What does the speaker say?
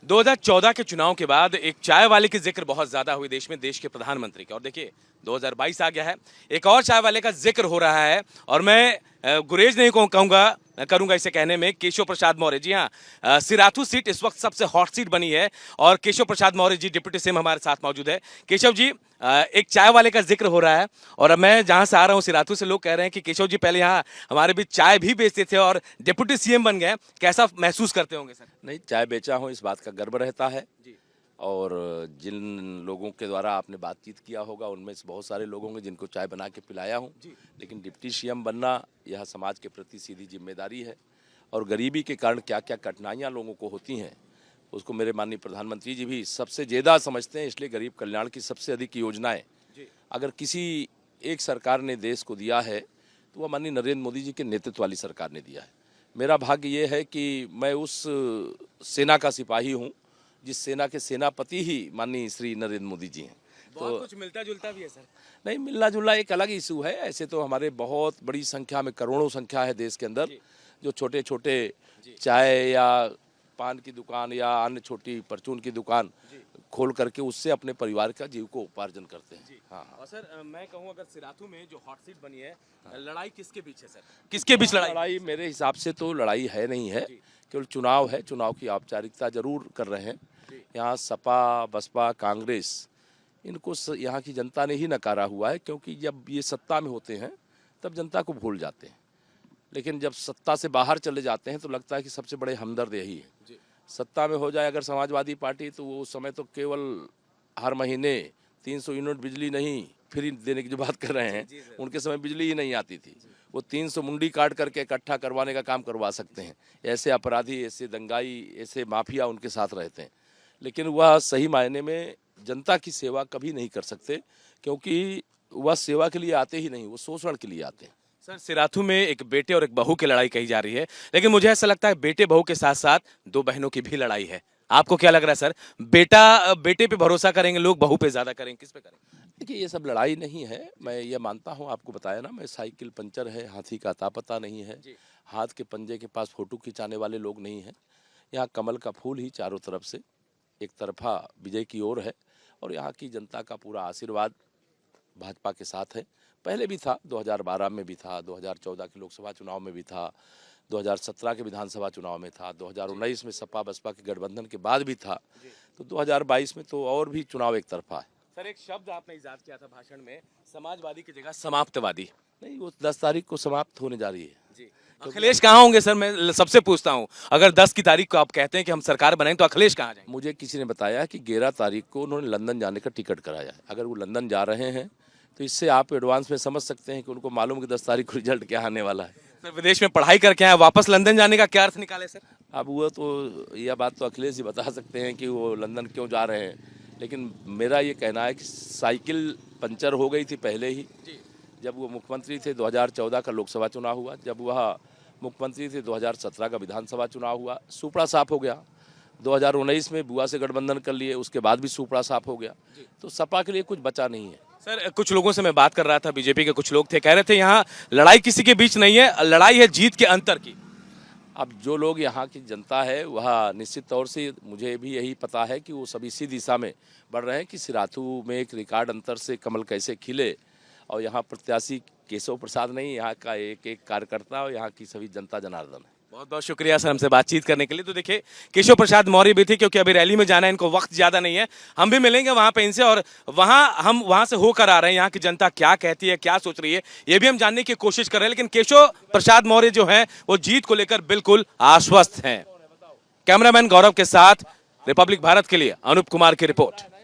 2014 के चुनाव के बाद एक चाय वाले की जिक्र बहुत ज्यादा हुई देश में, देश के प्रधानमंत्री के। और देखिए 2022 आ गया है, एक और चाय वाले का जिक्र हो रहा है। और मैं गुरेज नहीं करूंगा इसे कहने में, केशव प्रसाद मौर्य। जी हाँ, सिराथू सीट इस वक्त सबसे हॉट सीट बनी है और केशव प्रसाद मौर्य जी डिप्टी सीएम हमारे साथ मौजूद है। केशव जी, एक चाय वाले का जिक्र हो रहा है और मैं जहां से आ रहा हूं सिराथू से, लोग कह रहे हैं कि केशव जी पहले यहाँ हमारे बीच चाय भी बेचते थे और डिप्टी सीएम बन गए। कैसा महसूस करते होंगे सर? नहीं, चाय बेचा हूँ इस बात का गर्व रहता है जी। और जिन लोगों के द्वारा आपने बातचीत किया होगा उनमें से बहुत सारे लोग होंगे जिनको चाय बना के पिलाया हूँ। लेकिन डिप्टी सीएम बनना यह समाज के प्रति सीधी जिम्मेदारी है और गरीबी के कारण क्या क्या कठिनाइयाँ लोगों को होती हैं उसको मेरे माननीय प्रधानमंत्री जी भी सबसे ज़्यादा समझते हैं। इसलिए गरीब कल्याण की सबसे अधिक योजनाएं अगर किसी एक सरकार ने देश को दिया है तो वह माननीय नरेंद्र मोदी जी के नेतृत्व वाली सरकार ने दिया है। मेरा भाग्य ये है कि मैं उस सेना का सिपाही हूँ जिस सेना के सेनापति ही माननीय श्री नरेंद्र मोदी जी हैं। तो कुछ मिलता जुलता भी है सर? नहीं, मिलना जुलना एक अलग इशू है। ऐसे तो हमारे बहुत बड़ी संख्या में, करोड़ों संख्या है देश के अंदर जो छोटे छोटे चाय या पान की दुकान या अन्य छोटी परचून की दुकान खोल करके उससे अपने परिवार का जीव को उपार्जन करते हैं। हाँ। और सर मैं कहूँ अगर सिराथू में जो हॉट सीट बनी है, लड़ाई किसके बीच है सर? किसके बीच लड़ाई मेरे हिसाब से तो लड़ाई है नहीं है, केवल चुनाव है। चुनाव की औपचारिकता जरूर कर रहे हैं। यहाँ सपा बसपा कांग्रेस इनको यहाँ की जनता ने ही नकारा हुआ है, क्योंकि जब ये सत्ता में होते हैं तब जनता को भूल जाते हैं, लेकिन जब सत्ता से बाहर चले जाते हैं तो लगता है कि सबसे बड़े हमदर्द यही है। सत्ता में हो जाए अगर समाजवादी पार्टी तो वो उस समय तो केवल हर महीने 300 यूनिट बिजली नहीं फ्री देने की जो बात कर रहे हैं, उनके समय बिजली ही नहीं आती थी। वो 300 मुंडी काट करके इकट्ठा करवाने का काम करवा सकते हैं। ऐसे अपराधी, ऐसे दंगाई, ऐसे माफिया उनके साथ रहते हैं, लेकिन वह सही मायने में जनता की सेवा कभी नहीं कर सकते, क्योंकि वह सेवा के लिए आते ही नहीं, वो शोषण के लिए आते हैं। सर सिराथू में एक बेटे और एक बहू की लड़ाई कही जा रही है, लेकिन मुझे ऐसा लगता है बेटे बहू के साथ साथ दो बहनों की भी लड़ाई है। आपको क्या लग रहा है सर? बेटे पे भरोसा करेंगे लोग, बहू पे ज्यादा करेंगे, किस पे करेंगे? देखिए, ये सब लड़ाई नहीं है। मैं ये मानता हूँ, आपको बताया ना, मैं साइकिल पंचर है, हाथी का अता पता नहीं है। हाथ के पंजे के पास फोटो खिंचाने वाले लोग नहीं हैं। यहाँ कमल का फूल ही चारों तरफ से एक तरफा विजय की ओर है और यहाँ की जनता का पूरा आशीर्वाद भाजपा के साथ है। पहले भी था, 2012 में भी था, 2014 के लोकसभा चुनाव में भी था, 2017 के विधानसभा चुनाव में था, 2019 में सपा बसपा के गठबंधन के बाद भी था, तो 2022 में तो और भी चुनाव एक तरफा है। सर एक शब्द आपने इजाद किया था भाषण में, समाजवादी की जगह समाप्तवादी। नहीं, वो 10 तारीख को समाप्त होने जा रही है जी। अखिलेश कहाँ होंगे सर? मैं सबसे पूछता हूँ, अगर 10 की तारीख को आप कहते हैं कि हम सरकार बनाएं तो अखिलेश कहाँ जाएंगे? मुझे किसी ने बताया कि 11 तारीख को उन्होंने लंदन जाने का टिकट कराया है। अगर वो लंदन जा रहे हैं तो इससे आप एडवांस में समझ सकते हैं कि उनको मालूम है कि 10 तारीख को रिजल्ट क्या आने वाला है। सर विदेश में पढ़ाई करके आए, वापस लंदन जाने का क्या अर्थ निकाले सर? अब वो तो यह बात तो अखिलेश ही बता सकते हैं कि वो लंदन क्यों जा रहे हैं, लेकिन मेरा ये कहना है कि साइकिल पंचर हो गई थी पहले ही। जब वो मुख्यमंत्री थे 2014 का लोकसभा चुनाव हुआ, जब वह मुख्यमंत्री थे 2017 का विधानसभा चुनाव हुआ, सुपड़ा साफ हो गया। 2019 में बुआ से गठबंधन कर लिए, उसके बाद भी सुपड़ा साफ हो गया। तो सपा के लिए कुछ बचा नहीं है। सर कुछ लोगों से मैं बात कर रहा था, बीजेपी के कुछ लोग थे, कह रहे थे यहाँ लड़ाई किसी के बीच नहीं है, लड़ाई है जीत के अंतर की। अब जो लोग यहाँ की जनता है वह निश्चित तौर से, मुझे भी यही पता है कि वो सब इसी दिशा में बढ़ रहे हैं कि सिराथू में एक रिकॉर्ड अंतर से कमल कैसे खिले। और यहाँ प्रत्याशी केशव प्रसाद नहीं, यहाँ का एक एक कार्यकर्ता और यहाँ की सभी जनता जनार्दन है। बहुत बहुत शुक्रिया सर हमसे बातचीत करने के लिए। तो देखिए केशव प्रसाद मौर्य भी थे, क्योंकि अभी रैली में जाना है, इनको वक्त ज्यादा नहीं है। हम भी मिलेंगे वहां पे इनसे और हम वहां से होकर आ रहे हैं, यहाँ की जनता क्या कहती है, क्या सोच रही है, ये भी हम जानने की कोशिश कर रहे हैं। लेकिन केशव प्रसाद मौर्य जो है वो जीत को लेकर बिल्कुल आश्वस्त हैं। कैमरामैन गौरव के साथ रिपब्लिक भारत के लिए अनूप कुमार की रिपोर्ट।